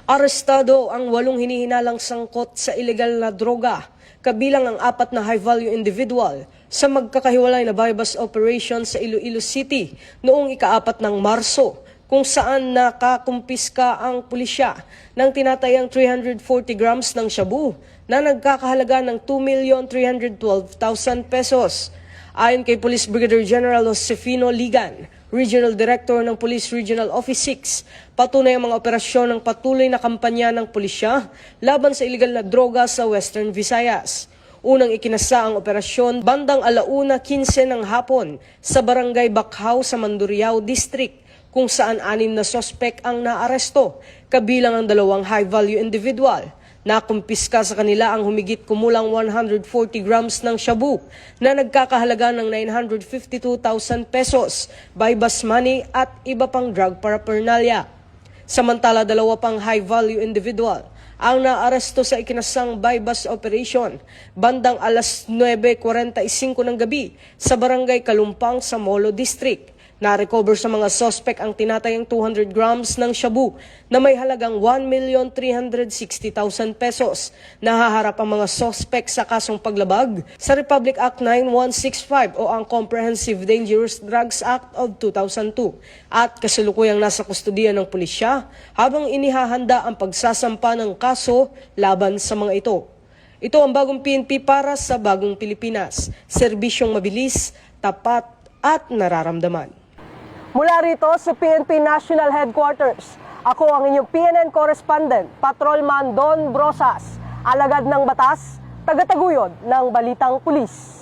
Arestado ang 8 hinihinalang sangkot sa ilegal na droga, kabilang ang 4 na high-value individual sa magkakahiwalay na buy-bust operation sa Iloilo City noong ika-4 ng Marso, kung saan nakakumpiska ang pulisya ng tinatayang 340 grams ng shabu na nagkakahalaga ng 2,312,000 pesos. Ayon kay Police Brigadier General Josefino Ligan, Regional Director ng Police Regional Office 6, patunay ang mga operasyon ng patuloy na kampanya ng pulisya laban sa iligal na droga sa Western Visayas. Unang ikinasa ang operasyon bandang 1:15 ng hapon sa Barangay Bakhaw sa Mandurriao District, kung saan 6 na sospek ang naaresto, kabilang ang 2 high-value individual. Nakumpiska sa kanila ang humigit kumulang 140 grams ng shabu na nagkakahalaga ng 952,000 pesos, buy-bust money at iba pang drug paraphernalia. Samantala, 2 pang high-value individual ang naaresto sa ikinasang buy-bust operation bandang 9:45 ng gabi sa Barangay Kalumpang sa Molo District. Na-recover sa mga sospek ang tinatayang 200 grams ng shabu na may halagang 1,360,000 pesos. Nahaharap ang mga sospek sa kasong paglabag sa Republic Act 9165 o ang Comprehensive Dangerous Drugs Act of 2002 at kasalukuyang nasa kustodiya ng pulisya habang inihahanda ang pagsasampa ng kaso laban sa mga ito. Ito ang bagong PNP para sa bagong Pilipinas. Serbisyong mabilis, tapat at nararamdaman. Mula rito sa PNP National Headquarters, ako ang inyong PNN correspondent, Patrolman Don Brosas, alagad ng batas, tagataguyod ng Balitang Pulis.